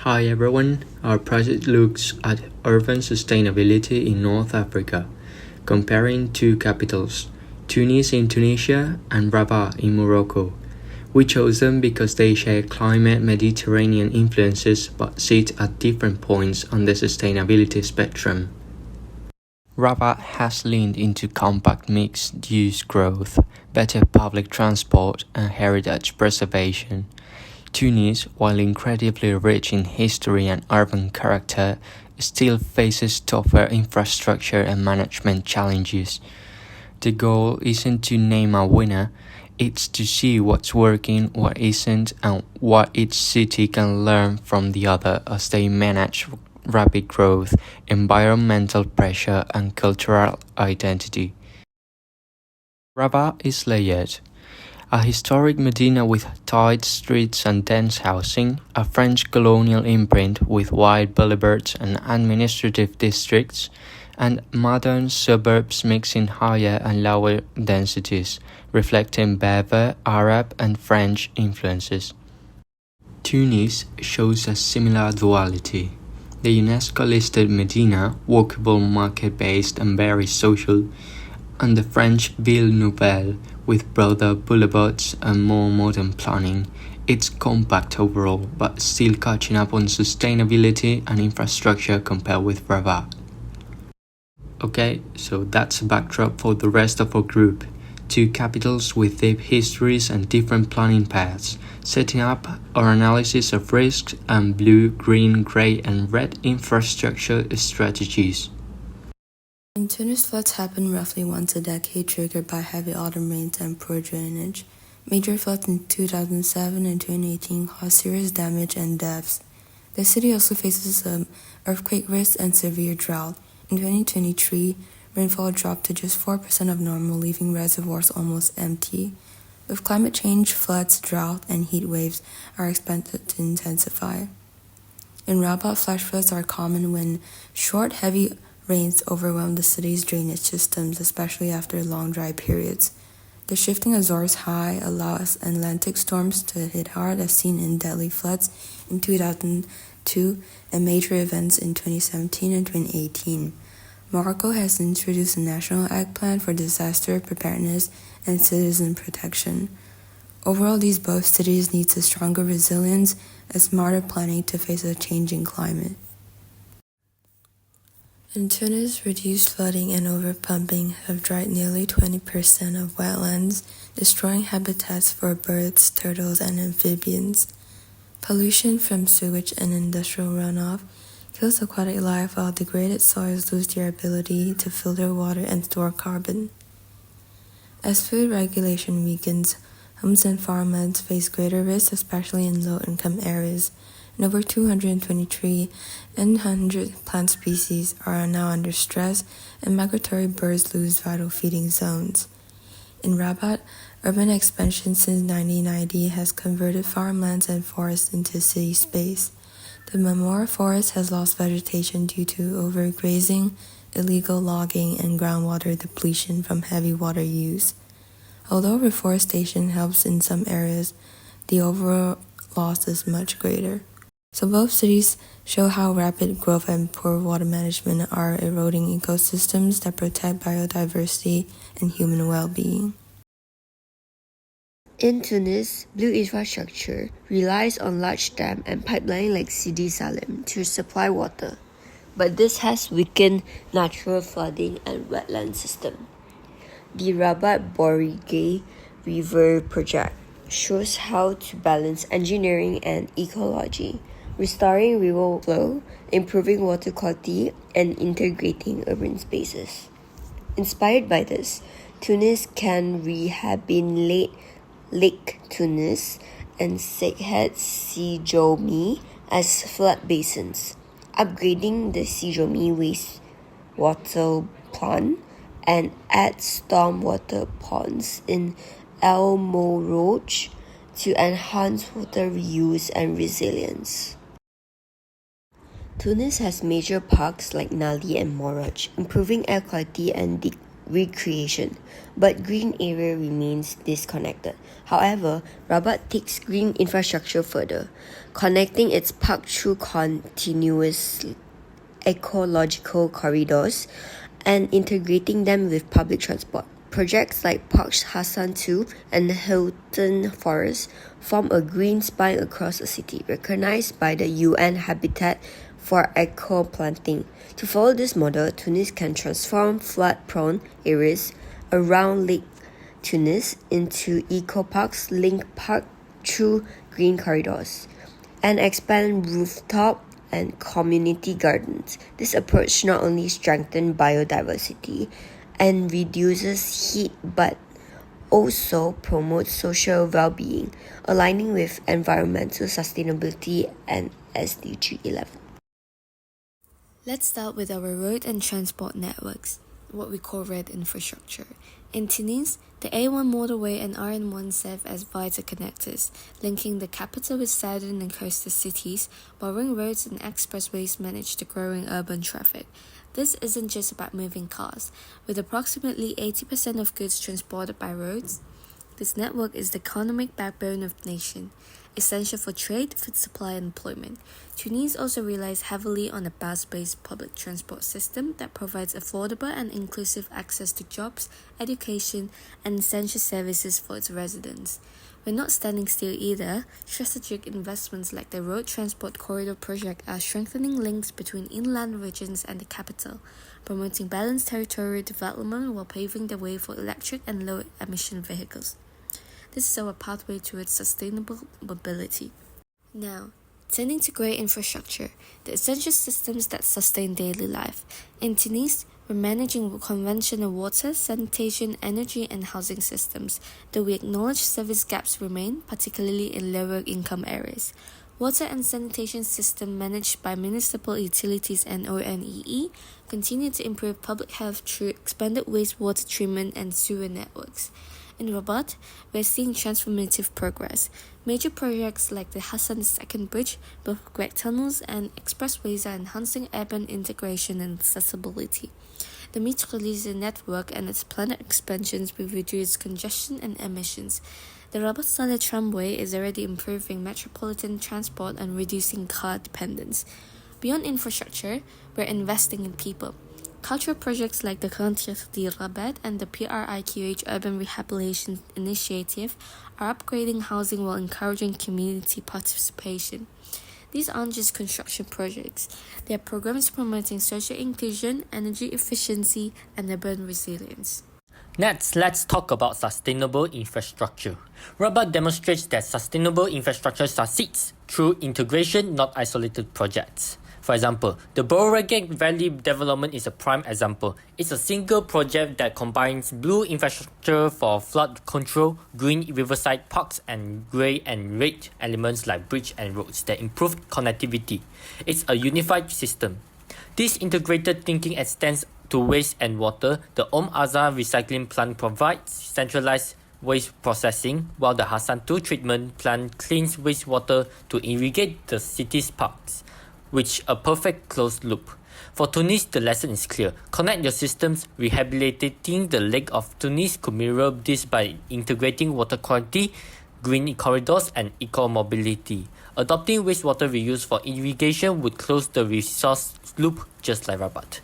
Hi everyone, our project looks at urban sustainability in North Africa, comparing two capitals, Tunis in Tunisia and Rabat in Morocco. We chose them because they share climate Mediterranean influences but sit at different points on the sustainability spectrum. Rabat has leaned into compact mixed-use growth, better public transport and heritage preservation. Tunis, while incredibly rich in history and urban character, still faces tougher infrastructure and management challenges. The goal isn't to name a winner, it's to see what's working, what isn't, and what each city can learn from the other as they manage rapid growth, environmental pressure, and cultural identity. Rabat is layered. A historic Medina with tight streets and dense housing, a French colonial imprint with wide boulevards and administrative districts, and modern suburbs mixing higher and lower densities, reflecting Berber, Arab, and French influences. Tunis shows a similar duality. The UNESCO-listed Medina, walkable, market-based, and very social, and the French Ville Nouvelle, with broader boulevards and more modern planning. It's compact overall, but still catching up on sustainability and infrastructure compared with Rabat. Okay, so that's a backdrop for the rest of our group. Two capitals with deep histories and different planning paths, setting up our analysis of risks and blue, green, grey, and red infrastructure strategies. In Tunis, floods happen roughly once a decade, triggered by heavy autumn rains and poor drainage. Major floods in 2007 and 2018 caused serious damage and deaths. The city also faces earthquake risk and severe drought. In 2023, rainfall dropped to just 4% of normal, leaving reservoirs almost empty. With climate change, floods, drought, and heat waves are expected to intensify. In Rabat, flash floods are common when short, heavy rains overwhelm the city's drainage systems, especially after long dry periods. The shifting Azores high allows Atlantic storms to hit hard, as seen in deadly floods in 2002 and major events in 2017 and 2018. Morocco has introduced a national act plan for disaster preparedness and citizen protection. Overall, these both cities need a stronger resilience and smarter planning to face a changing climate. In Tunis, reduced flooding and overpumping have dried nearly 20% of wetlands, destroying habitats for birds, turtles, and amphibians. Pollution from sewage and industrial runoff kills aquatic life, while degraded soils lose their ability to filter water and store carbon. As food regulation weakens, homes and farmlands face greater risks, especially in low-income areas, and over 223 endangered plant species are now under stress, and migratory birds lose vital feeding zones. In Rabat, urban expansion since 1990 has converted farmlands and forests into city space. The Marmora forest has lost vegetation due to overgrazing, illegal logging, and groundwater depletion from heavy water use. Although reforestation helps in some areas, the overall loss is much greater. So both cities show how rapid growth and poor water management are eroding ecosystems that protect biodiversity and human well-being. In Tunis, blue infrastructure relies on large dam and pipeline like Sidi Salim to supply water, but this has weakened natural flooding and wetland system. The Rabat Borige River project shows how to balance engineering and ecology, restoring river flow, improving water quality, and integrating urban spaces. Inspired by this, Tunis can rehabilitate Lake Tunis and Sekhet Sijomi as flood basins, upgrading the Sijomi wastewater plant, and add stormwater ponds in El Mourouj to enhance water reuse and resilience. Tunis has major parks like Nali and Moroj, improving air quality and recreation, but green area remains disconnected. However, Rabat takes green infrastructure further, connecting its park through continuous ecological corridors and integrating them with public transport. Projects like Parks Hassan II and Hilton Forest form a green spine across the city, recognized by the UN Habitat for Eco-Planting. To follow this model, Tunis can transform flood-prone areas around Lake Tunis into eco-parks, link park through green corridors, and expand rooftop and community gardens. This approach not only strengthens biodiversity and reduces heat but also promotes social well-being, aligning with environmental sustainability and SDG 11. Let's start with our road and transport networks, what we call road infrastructure. In Tunis, the A1 motorway and RN1 serve as vital connectors, linking the capital with southern and coastal cities, while ring roads and expressways manage the growing urban traffic. This isn't just about moving cars. With approximately 80% of goods transported by roads, this network is the economic backbone of the nation, essential for trade, food supply, and employment. Tunis also relies heavily on a bus-based public transport system that provides affordable and inclusive access to jobs, education, and essential services for its residents. We're not standing still either. Strategic investments like the Road Transport Corridor project are strengthening links between inland regions and the capital, promoting balanced territorial development while paving the way for electric and low-emission vehicles. This is our pathway towards sustainable mobility. Now, turning to grey infrastructure, the essential systems that sustain daily life. In Tunis, we're managing conventional water, sanitation, energy, and housing systems, though we acknowledge service gaps remain, particularly in lower-income areas. Water and sanitation systems managed by municipal utilities and ONEE continue to improve public health through expanded wastewater treatment and sewer networks. In Rabat, we're seeing transformative progress. Major projects like the Hassan II Bridge, both great tunnels and expressways are enhancing urban integration and accessibility. The Metrolise network and its planned expansions will reduce congestion and emissions. The Rabat Saleh tramway is already improving metropolitan transport and reducing car dependence. Beyond infrastructure, we're investing in people. Cultural projects like the Concert de Rabat and the PRIQH Urban Rehabilitation Initiative are upgrading housing while encouraging community participation. These aren't just construction projects. They are programs promoting social inclusion, energy efficiency, and urban resilience. Next, let's talk about sustainable infrastructure. Rabat demonstrates that sustainable infrastructure succeeds through integration, not isolated projects. For example, the Borregeg Valley development is a prime example. It's a single project that combines blue infrastructure for flood control, green riverside parks, and grey and red elements like bridge and roads that improve connectivity. It's a unified system. This integrated thinking extends to waste and water. The Azhar recycling plant provides centralized waste processing, while the Hassan II treatment plant cleans wastewater to irrigate the city's parks, which a perfect closed loop. For Tunis, the lesson is clear. Connect your systems. Rehabilitating the Lake of Tunis could mirror this by integrating water quality, green corridors, and eco-mobility. Adopting wastewater reuse for irrigation would close the resource loop just like Rabat.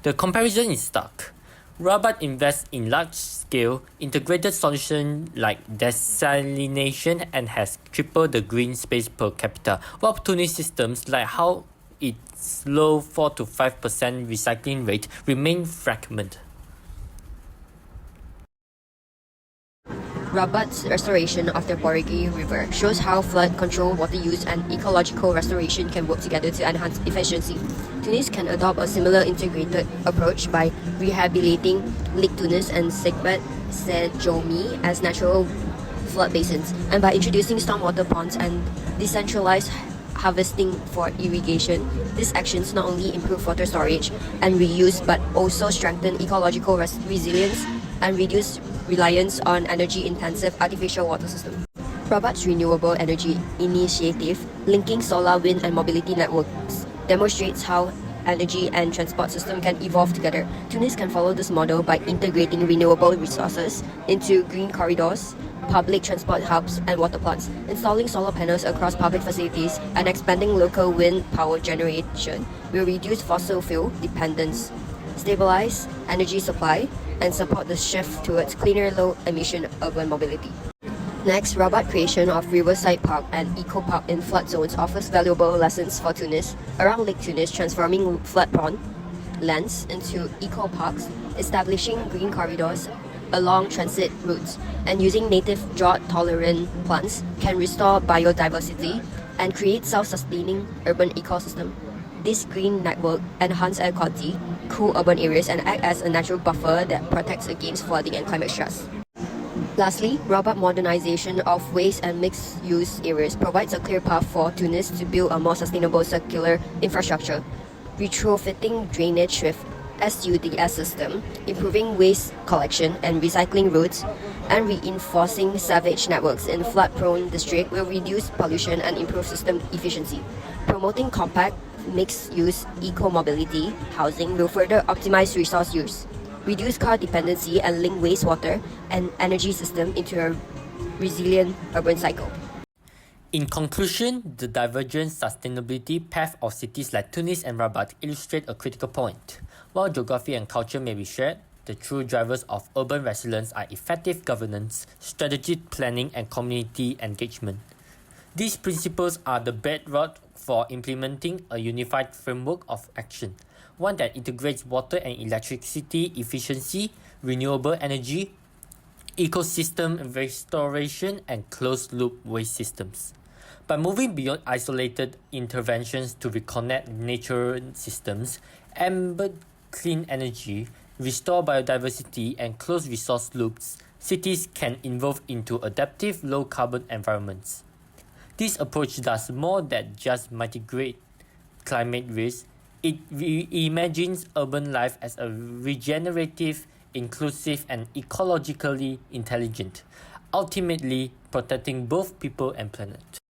The comparison is stark. Rabat invests in large-scale integrated solutions like desalination and has tripled the green space per capita, while Tunis systems like how its low 4 to 5% recycling rate remain fragmented. Rabat's restoration of the Borigi River shows how flood control, water use, and ecological restoration can work together to enhance efficiency. Tunis can adopt a similar integrated approach by rehabilitating Lake Tunis and Sigbat Sejomi as natural flood basins, and by introducing stormwater ponds and decentralized harvesting for irrigation. These actions not only improve water storage and reuse but also strengthen ecological resilience and reduce reliance on energy-intensive artificial water systems. Rabat's renewable energy initiative, linking solar, wind, and mobility networks, demonstrates how energy and transport system can evolve together. Tunis can follow this model by integrating renewable resources into green corridors, public transport hubs, and water plants, installing solar panels across public facilities, and expanding local wind power generation will reduce fossil fuel dependence, stabilize energy supply, and support the shift towards cleaner, low-emission urban mobility. Next, Rabat creation of Riverside Park and Eco Park in flood zones offers valuable lessons for Tunis. Around Lake Tunis, transforming flood-prone lands into eco parks, establishing green corridors along transit routes, and using native drought-tolerant plants can restore biodiversity and create self-sustaining urban ecosystem. This green network enhance air quality, cool urban areas, and act as a natural buffer that protects against flooding and climate stress. Lastly, Rabat modernization of waste and mixed-use areas provides a clear path for Tunis to build a more sustainable circular infrastructure, retrofitting drainage with SUDS system, improving waste collection and recycling routes, and reinforcing sewage networks in flood-prone districts will reduce pollution and improve system efficiency. Promoting compact, mixed-use eco-mobility housing will further optimize resource use, reduce car dependency, and link wastewater and energy system into a resilient urban cycle. In conclusion, the divergent sustainability path of cities like Tunis and Rabat illustrate a critical point. While geography and culture may be shared, the true drivers of urban resilience are effective governance, strategic planning, and community engagement. These principles are the bedrock for implementing a unified framework of action, one that integrates water and electricity efficiency, renewable energy, ecosystem restoration, and closed-loop waste systems. By moving beyond isolated interventions to reconnect natural systems, embed clean energy, restore biodiversity, and close resource loops, cities can evolve into adaptive, low-carbon environments. This approach does more than just mitigate climate risk. It reimagines urban life as a regenerative, inclusive, and ecologically intelligent, ultimately protecting both people and planet.